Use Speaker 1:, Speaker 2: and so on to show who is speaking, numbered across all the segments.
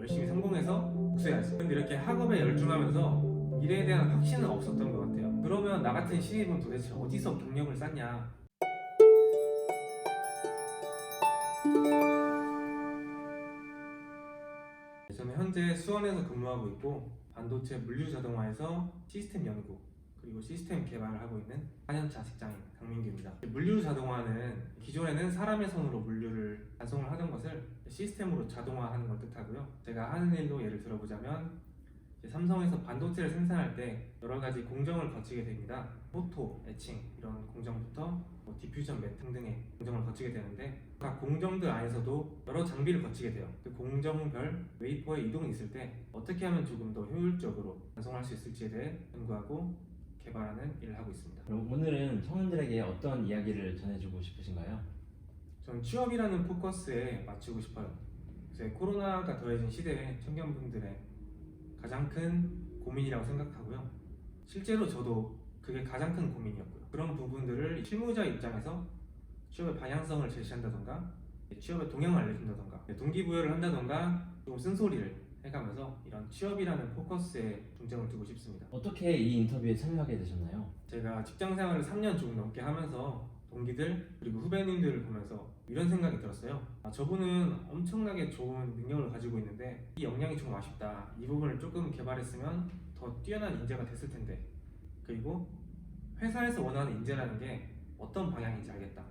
Speaker 1: 열심히 성공해서 복수해야지. 근데 이렇게 학업에 열중하면서 미래에 대한 확신은 없었던 것 같아요. 그러면 나 같은 신입은 도대체 어디서 경력을 쌓냐. 저는 현재 수원에서 근무하고 있고 반도체 물류자동화에서 시스템 연구 그리고 시스템 개발을 하고 있는 4년차 직장인 강민규입니다. 물류자동화는 기존에는 사람의 손으로 물류를 발송을 하던 것을 시스템으로 자동화하는 걸 뜻하고요. 제가 하는 일도 예를 들어보자면 삼성에서 반도체를 생산할 때 여러 가지 공정을 거치게 됩니다. 포토, 에칭 이런 공정부터 디퓨전, 매트 등등의 공정을 거치게 되는데 각 공정들 안에서도 여러 장비를 거치게 돼요. 그 공정별 웨이퍼의 이동이 있을 때 어떻게 하면 조금 더 효율적으로 완성할 수 있을지에 대해 연구하고 개발하는 일을 하고 있습니다.
Speaker 2: 그럼 오늘은 청년들에게 어떤 이야기를 전해주고 싶으신가요?
Speaker 1: 저는 취업이라는 포커스에 맞추고 싶어요. 이제 코로나가 더해진 시대에 청년분들의 가장 큰 고민이라고 생각하고요. 실제로 저도 그게 가장 큰 고민이었고요. 그런 부분들을 실무자 입장에서 취업의 방향성을 제시한다던가 취업의 동향을 알려준다던가 동기부여를 한다던가 조금 쓴소리를 해가면서 이런 취업이라는 포커스에 중점을 두고 싶습니다.
Speaker 2: 어떻게 이 인터뷰에 참여하게 되셨나요?
Speaker 1: 제가 직장 생활을 3년 조금 넘게 하면서 동기들 그리고 후배님들을 보면서 이런 생각이 들었어요. 저분은 엄청나게 좋은 능력을 가지고 있는데 이 역량이 좀 아쉽다. 이 부분을 조금 개발했으면 더 뛰어난 인재가 됐을 텐데. 그리고 회사에서 원하는 인재라는 게 어떤 방향인지 알겠다.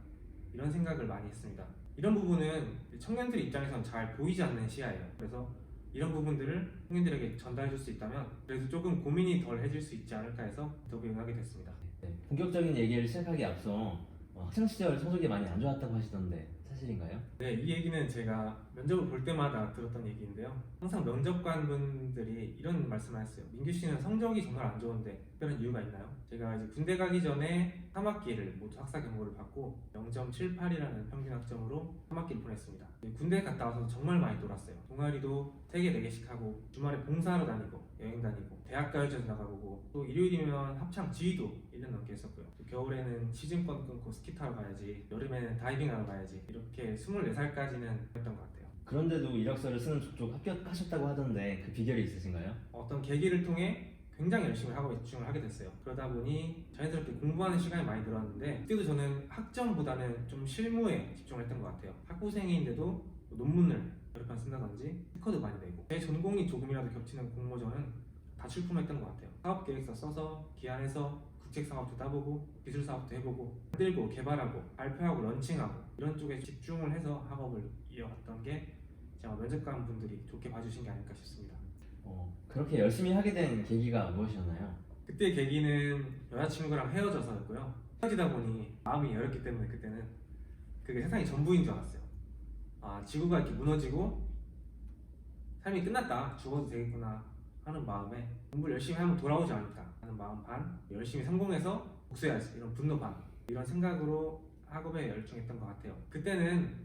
Speaker 1: 이런 생각을 많이 했습니다. 이런 부분은 청년들 입장에서는 잘 보이지 않는 시야예요. 그래서 이런 부분들을 청년들에게 전달해 줄 수 있다면 그래도 조금 고민이 덜 해질 수 있지 않을까 해서 인터뷰를 하게 됐습니다.
Speaker 2: 네, 본격적인 얘기를 시작하기 앞서 학창시절 성적이 많이 안 좋았다고 하시던데 사실인가요?
Speaker 1: 네, 이 얘기는 제가 면접을 볼 때마다 들었던 얘기인데요. 항상 면접관분들이 이런 말씀을 하셨어요. 민규 씨는 성적이 정말 안 좋은데 특별한 이유가 있나요? 제가 이제 군대 가기 전에 3학기를 모두 학사 경고를 받고 0.78이라는 평균 학점으로 3학기를 보냈습니다. 군대 갔다 와서 정말 많이 놀았어요. 동아리도 3개, 4개씩 하고 주말에 봉사하러 다니고 여행 다니고 대학가요제도 나가보고 또 일요일이면 합창 지휘도 1년 넘게 했었고요. 또 겨울에는 시즌권 끊고 스키 타러 가야지, 여름에는 다이빙하러 가야지 이렇게 24살까지는 했던 것 같아요.
Speaker 2: 그런데도 이력서를 쓰는 족족 합격하셨다고 하던데 그 비결이 있으신가요?
Speaker 1: 어떤 계기를 통해 굉장히 열심히 하고 집중을 하게 됐어요. 그러다 보니 자연스럽게 공부하는 시간이 많이 늘었는데 그때도 저는 학점보다는 좀 실무에 집중을 했던 것 같아요. 학부생인데도 논문을 여러 편 쓴다든지 스코어도 많이 내고 제 전공이 조금이라도 겹치는 공모전은 다 출품했던 것 같아요. 사업계획서 써서 기한해서 국책사업도 따보고 기술사업도 해보고 만들고 개발하고 발표하고 런칭하고 이런 쪽에 집중을 해서 학업을 이어갔던 게 제가 면접관 분들이 좋게 봐주신 게 아닐까 싶습니다.
Speaker 2: 그렇게 열심히 하게 된 계기가 무엇이었나요?
Speaker 1: 그때 계기는 여자친구랑 헤어져서였고요. 헤어지다 보니 마음이 열었기 때문에 그때는 그게 세상이 전부인 줄 알았어요. 지구가 이렇게 무너지고 삶이 끝났다, 죽어도 되겠구나 하는 마음에 공부를 열심히 하면 돌아오지 않을까 하는 마음 반, 열심히 성공해서 복수해야지 이런 분노 반, 이런 생각으로 학업에 열중했던 것 같아요. 그때는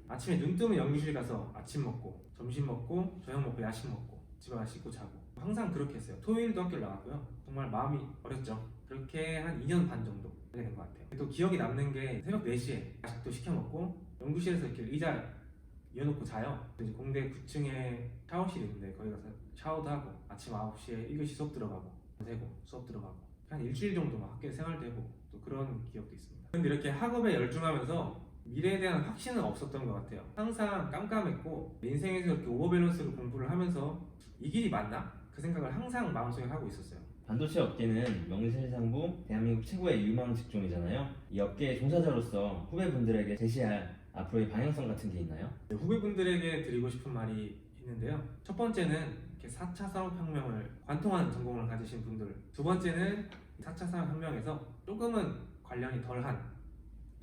Speaker 1: 아침에 눈 뜨면 연구실 가서 아침 먹고 점심 먹고 저녁 먹고 야식 먹고 집에 가서 씻고 자고 항상 그렇게 했어요. 토요일도 학교를 나갔고요. 정말 마음이 어렸죠. 그렇게 한 2년 반 정도 하게 된 것 같아요. 또 기억이 남는 게 새벽 4시에 야식도 시켜 먹고 연구실에서 이렇게 의자에 이어놓고 자요. 이제 공대 9층에 샤워실이 있는데 거기 가서 샤워도 하고 아침 9시에 1교시 수업 들어가고 되고 수업 들어가고 한 일주일 정도 막 학교 생활도 해보고 또 그런 기억도 있습니다. 근데 이렇게 학업에 열중하면서 미래에 대한 확신은 없었던 것 같아요. 항상 깜깜했고 내 인생에서 이렇게 오버밸런스로 공부를 하면서 이 길이 맞나? 그 생각을 항상 마음속에 하고 있었어요.
Speaker 2: 반도체 업계는 명실상부 대한민국 최고의 유망 직종이잖아요. 이 업계의 종사자로서 후배분들에게 제시할 앞으로의 방향성 같은 게 있나요?
Speaker 1: 네, 후배분들에게 드리고 싶은 말이 있는데요. 첫 번째는 이렇게 4차 산업혁명을 관통하는 전공을 가지신 분들, 두 번째는 4차 산업혁명에서 조금은 관련이 덜한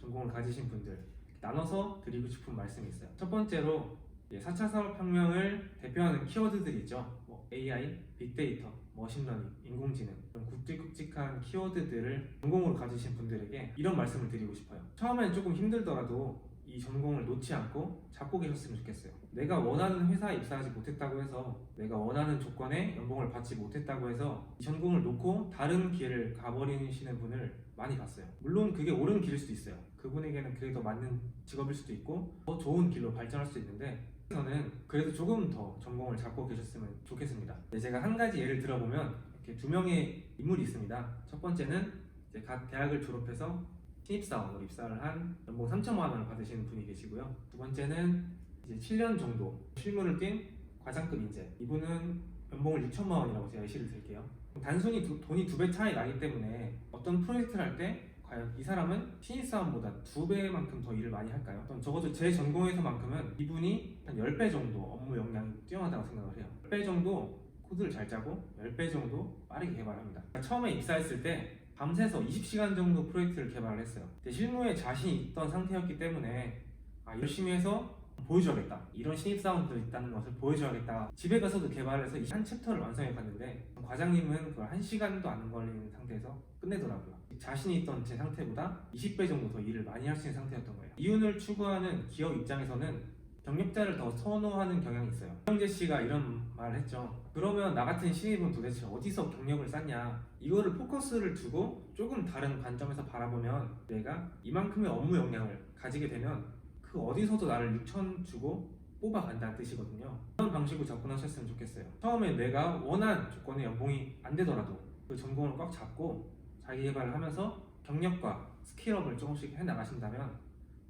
Speaker 1: 전공을 가지신 분들 나눠서 드리고 싶은 말씀이 있어요. 첫 번째로 4차 산업혁명을 대표하는 키워드들이 있죠. AI, 빅데이터, 머신러닝, 인공지능 이런 굵직굵직한 키워드들을 전공으로 가지신 분들에게 이런 말씀을 드리고 싶어요. 처음엔 조금 힘들더라도 이 전공을 놓지 않고 잡고 계셨으면 좋겠어요. 내가 원하는 회사에 입사하지 못했다고 해서 내가 원하는 조건에 연봉을 받지 못했다고 해서 이 전공을 놓고 다른 길을 가버리시는 분을 많이 봤어요. 물론 그게 옳은 길일 수도 있어요. 그분에게는 그게 더 맞는 직업일 수도 있고 더 좋은 길로 발전할 수도 있는데 저는 그래도 조금 더 전공을 잡고 계셨으면 좋겠습니다. 제가 한 가지 예를 들어보면 이렇게 두 명의 인물이 있습니다. 첫 번째는 이제 각 대학을 졸업해서 신입사원으로 입사를 한 연봉 3천만 원을 받으시는 분이 계시고요. 두 번째는 이제 7년 정도 실무를 뛴 과장급 인재. 이분은 연봉을 6천만 원이라고 제가 예시를 들게요. 단순히 돈이 두 배 차이 나기 때문에 어떤 프로젝트를 할 때 과연 이 사람은 신입사원보다 2배만큼 더 일을 많이 할까요? 적어도 제 전공에서만큼은 이분이 한 10배 정도 업무 역량이 뛰어나다고 생각을 해요. 10배 정도 코드를 잘 짜고 10배 정도 빠르게 개발합니다. 처음에 입사했을 때 밤새서 20시간 정도 프로젝트를 개발을 했어요. 실무에 자신이 있던 상태였기 때문에 열심히 해서 보여줘야겠다, 이런 신입사원들이 있다는 것을 보여줘야겠다, 집에 가서도 개발을 해서 한 챕터를 완성해 갔는데 과장님은 그걸 1시간도 안 걸리는 상태에서 끝내더라고요. 자신이 있던 제 상태보다 20배 정도 더 일을 많이 할 수 있는 상태였던 거예요. 이윤을 추구하는 기업 입장에서는 경력자를 더 선호하는 경향이 있어요. 이영재 씨가 이런 말을 했죠. 그러면 나 같은 신입은 도대체 어디서 경력을 쌓냐, 이거를 포커스를 두고 조금 다른 관점에서 바라보면 내가 이만큼의 업무 역량을 가지게 되면 그 어디서도 나를 6천 주고 뽑아간다는 뜻이거든요. 그런 방식으로 접근하셨으면 좋겠어요. 처음에 내가 원한 조건의 연봉이 안 되더라도 그 전공을 꽉 잡고 자기 개발을 하면서 경력과 스킬업을 조금씩 해나가신다면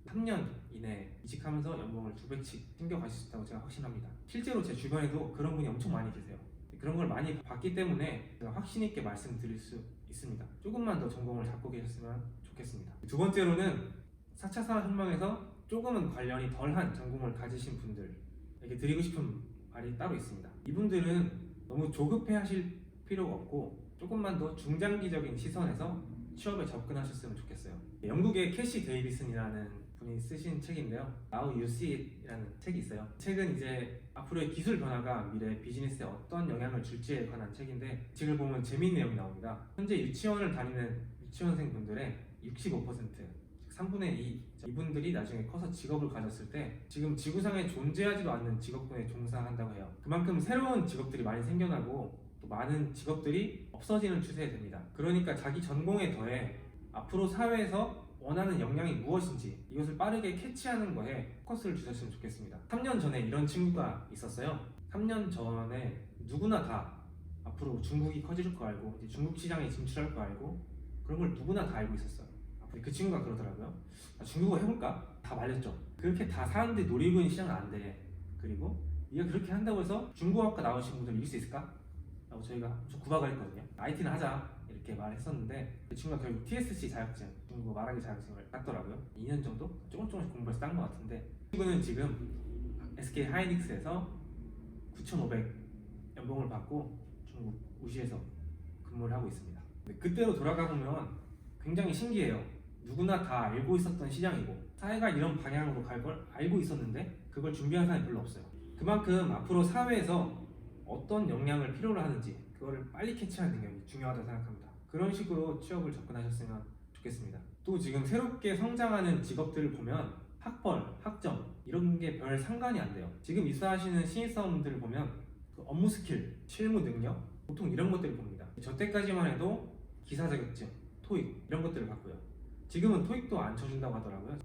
Speaker 1: 3년 이내에 이직하면서 연봉을 2배씩 챙겨가실 수 있다고 제가 확신합니다. 실제로 제 주변에도 그런 분이 엄청 많이 계세요. 그런 걸 많이 봤기 때문에 제가 확신 있게 말씀드릴 수 있습니다. 조금만 더 전공을 잡고 계셨으면 좋겠습니다. 두 번째로는 4차 산업혁명에서 조금은 관련이 덜한 전공을 가지신 분들에게 드리고 싶은 말이 따로 있습니다. 이분들은 너무 조급해 하실 필요가 없고 조금만 더 중장기적인 시선에서 취업에 접근하셨으면 좋겠어요. 영국의 캐시 데이비슨이라는 분이 쓰신 책인데요. Now You See It이라는 책이 있어요. 책은 이제 앞으로의 기술 변화가 미래 비즈니스에 어떤 영향을 줄지에 관한 책인데, 책을 보면 재미있는 내용이 나옵니다. 현재 유치원을 다니는 유치원생 분들의 65%, 3분의 2 이분들이 나중에 커서 직업을 가졌을 때 지금 지구상에 존재하지도 않는 직업군에 종사한다고 해요. 그만큼 새로운 직업들이 많이 생겨나고 또 많은 직업들이 없어지는 추세에 됩니다. 그러니까 자기 전공에 더해 앞으로 사회에서 원하는 역량이 무엇인지 이것을 빠르게 캐치하는 거에 포커스를 주셨으면 좋겠습니다. 3년 전에 이런 친구가 있었어요. 3년 전에 누구나 다 앞으로 중국이 커질 거 알고 이제 중국 시장에 진출할 거 알고 그런 걸 누구나 다 알고 있었어요. 그 친구가 그러더라고요. 중국어 해볼까? 다 말렸죠. 그렇게 다 사람들이 노리고 있는 시장은 안 돼. 그리고 네가 그렇게 한다고 해서 중국어학과 나오신 분들 이길 수 있을까? 라고 저희가 엄청 구박을 했거든요. IT는 하자 이렇게 말했었는데 그 친구가 결국 TSC 자격증, 중국어 말하기 자격증을 땄더라고요. 2년 정도? 조금씩 공부해서 딴 것 같은데, 그 친구는 지금 SK 하이닉스에서 9,500 연봉을 받고 중국 우시에서 근무를 하고 있습니다. 그때로 돌아가 보면 굉장히 신기해요. 누구나 다 알고 있었던 시장이고 사회가 이런 방향으로 갈 걸 알고 있었는데 그걸 준비한 사람이 별로 없어요. 그만큼 앞으로 사회에서 어떤 역량을 필요로 하는지 그거를 빨리 캐치하는 능력이 중요하다고 생각합니다. 그런 식으로 취업을 접근하셨으면 좋겠습니다. 또 지금 새롭게 성장하는 직업들을 보면 학벌, 학점 이런 게 별 상관이 안 돼요. 지금 입사하시는 신입사원들을 보면 그 업무 스킬, 실무 능력 보통 이런 것들을 봅니다. 저 때까지만 해도 기사 자격증, 토익 이런 것들을 봤고요. 지금은 토익도 안 쳐준다고 하더라고요.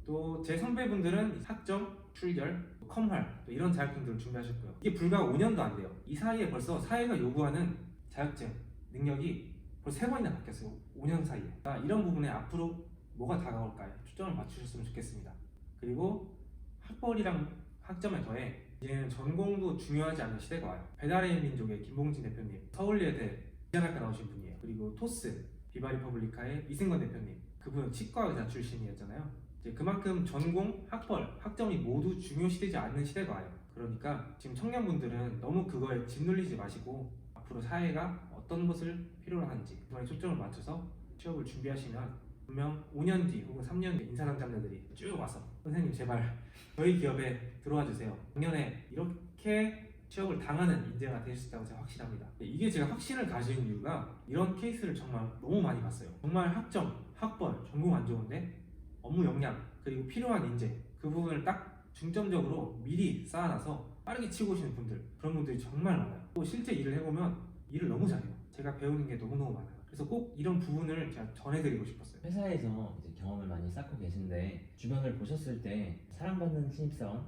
Speaker 1: 또 제 선배분들은 학점, 출결, 컴활 이런 자격증들을 준비하셨고요. 이게 불과 5년도 안 돼요. 이 사이에 벌써 사회가 요구하는 자격증, 능력이 벌써 3번이나 바뀌었어요. 5년 사이에. 이런 부분에 앞으로 뭐가 다가올까요? 초점을 맞추셨으면 좋겠습니다. 그리고 학벌이랑 학점에 더해 이제는 전공도 중요하지 않은 시대가 와요. 배달의 민족의 김봉진 대표님, 서울예대 디자인학과 나오신 분이에요. 그리고 토스, 비바리퍼블리카의 이승건 대표님, 그분은 치과 의사 출신이었잖아요. 이제 그만큼 전공, 학벌, 학점이 모두 중요시되지 않는 시대가 와요. 그러니까 지금 청년분들은 너무 그거에 짓눌리지 마시고 앞으로 사회가 어떤 것을 필요로 하는지 그거에 초점을 맞춰서 취업을 준비하시면 분명 5년 뒤 혹은 3년 뒤 인사상담자들이 쭉 와서 선생님 제발 저희 기업에 들어와 주세요. 작년에 이렇게 취업을 당하는 인재가 될 수 있다고 제가 확신합니다. 이게 제가 확신을 가진 이유가 이런 케이스를 정말 너무 많이 봤어요. 정말 학점, 학벌, 전공 안 좋은데 업무 역량 그리고 필요한 인재 그 부분을 딱 중점적으로 미리 쌓아놔서 빠르게 치고 오시는 분들, 그런 분들이 정말 많아요. 또 실제 일을 해보면 일을 너무 잘해요. 제가 배우는 게 너무너무 많아요. 그래서 꼭 이런 부분을 제가 전해드리고 싶었어요.
Speaker 2: 회사에서 이제 경험을 많이 쌓고 계신데 주변을 보셨을 때 사랑받는 신입사원,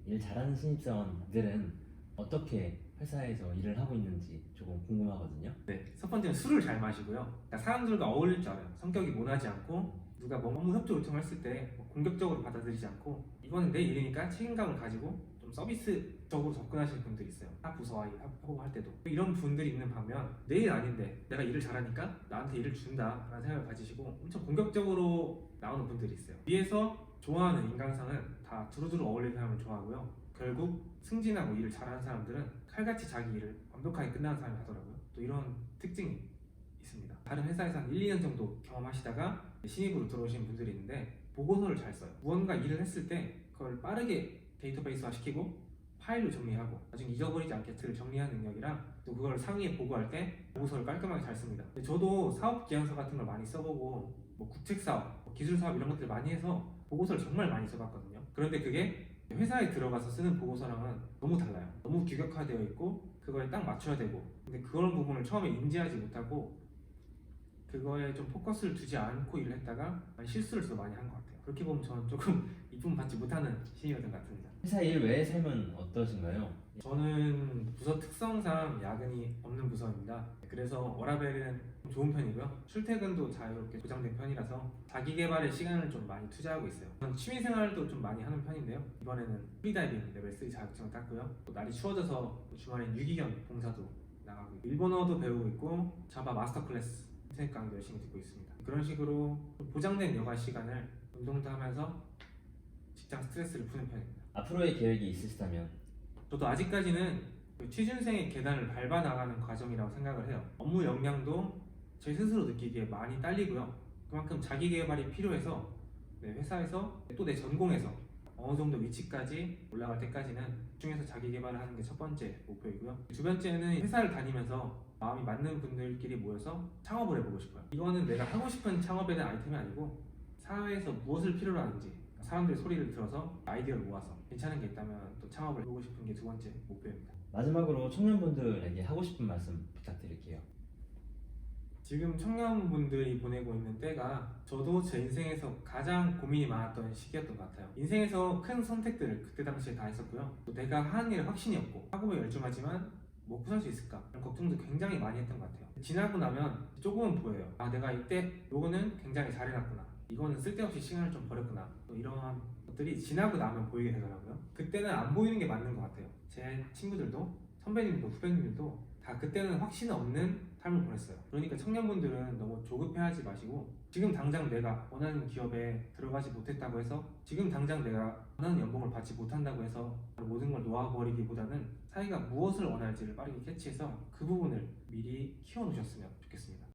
Speaker 2: 일 잘하는 신입사원들은 어떻게 회사에서 일을 하고 있는지 조금 궁금하거든요.
Speaker 1: 네, 첫 번째는 술을 잘 마시고요. 그러니까 사람들과 어울릴 줄 알아요. 성격이 모나지 않고 누가 뭐 업무 협조 요청을 했을 때뭐 공격적으로 받아들이지 않고 이거는 내 일이니까 책임감을 가지고 좀 서비스적으로 접근하시는 분들이 있어요. 타 부서와 협업할 때도 이런 분들이 있는 반면 내 일 아닌데 내가 일을 잘하니까 나한테 일을 준다라는 생각을 가지시고 엄청 공격적으로 나오는 분들이 있어요. 위에서 좋아하는 인간상은 다 두루두루 어울리는 사람을 좋아하고요. 결국 승진하고 일을 잘하는 사람들은 칼같이 자기 일을 완벽하게 끝나는 사람이 하더라고요. 또 이런 특징이 있습니다. 다른 회사에서 한 1, 2년 정도 경험하시다가 신입으로 들어오신 분들이 있는데 보고서를 잘 써요. 무언가 일을 했을 때 그걸 빠르게 데이터베이스화 시키고 파일로 정리하고 나중에 잊어버리지 않게 정리하는 능력이랑 또 그걸 상위에 보고할 때 보고서를 깔끔하게 잘 씁니다. 근데 저도 사업 기획서 같은 걸 많이 써보고 뭐 국책 사업, 뭐 기술 사업 이런 것들 많이 해서 보고서를 정말 많이 써봤거든요. 그런데 그게 회사에 들어가서 쓰는 보고서랑은 너무 달라요. 너무 규격화되어 있고 그거에 딱 맞춰야 되고 근데 그런 부분을 처음에 인지하지 못하고 그거에 좀 포커스를 두지 않고 일을 했다가 많이 실수를 더 많이 한 것 같아요. 그렇게 보면 저는 조금 이쁨 받지 못하는 신입들 같습니다.
Speaker 2: 회사 일 외의 삶은 어떠신가요?
Speaker 1: 저는 부서 특성상 야근이 없는 부서입니다. 그래서 워라밸은 좋은 편이고요. 출퇴근도 자유롭게 보장된 편이라서 자기 개발에 시간을 좀 많이 투자하고 있어요. 저는 취미 생활도 좀 많이 하는 편인데요. 이번에는 프리다이빙 레벨 3 자격증을 땄고요. 또 날이 추워져서 주말엔 유기견 봉사도 나가고 있고 일본어도 배우고 있고 자바 마스터 클래스 인터넷 강의도 열심히 듣고 있습니다. 그런 식으로 보장된 여가 시간을 운동도 하면서 직장 스트레스를 푸는 편입니다.
Speaker 2: 앞으로의 계획이 있으시다면
Speaker 1: 저도 아직까지는 그 취준생의 계단을 밟아 나가는 과정이라고 생각을 해요. 업무 역량도 제 스스로 느끼기에 많이 딸리고요. 그만큼 자기 개발이 필요해서 회사에서 또 내 전공에서 어느 정도 위치까지 올라갈 때까지는 집중해서 자기 개발을 하는 게 첫 번째 목표이고요. 두 번째는 회사를 다니면서 마음이 맞는 분들끼리 모여서 창업을 해보고 싶어요. 이거는 내가 하고 싶은 창업에 대한 아이템이 아니고 사회에서 무엇을 필요로 하는지 사람들의 소리를 들어서 아이디어를 모아서 괜찮은 게 있다면 또 창업을 해보고 싶은 게 두 번째 목표입니다.
Speaker 2: 마지막으로 청년분들에게 하고 싶은 말씀 부탁드릴게요.
Speaker 1: 지금 청년분들이 보내고 있는 때가 저도 제 인생에서 가장 고민이 많았던 시기였던 것 같아요. 인생에서 큰 선택들을 그때 당시에 다 했었고요. 또 내가 하는 일에 확신이 없고 학업에 열중하지만 먹고 살 수 있을까? 이런 걱정도 굉장히 많이 했던 것 같아요. 지나고 나면 조금은 보여요. 아, 내가 이때 요거는 굉장히 잘해놨구나. 이거는 쓸데없이 시간을 좀 버렸구나. 또 이러한 것들이 지나고 나면 보이게 되더라고요. 그때는 안 보이는 게 맞는 것 같아요. 제 친구들도 선배님도 후배님들도 다 그때는 확신 없는 삶을 보냈어요. 그러니까 청년분들은 너무 조급해하지 마시고 지금 당장 내가 원하는 기업에 들어가지 못했다고 해서 지금 당장 내가 원하는 연봉을 받지 못한다고 해서 모든 걸 놓아버리기보다는 자기가 무엇을 원할지를 빠르게 캐치해서 그 부분을 미리 키워놓으셨으면 좋겠습니다.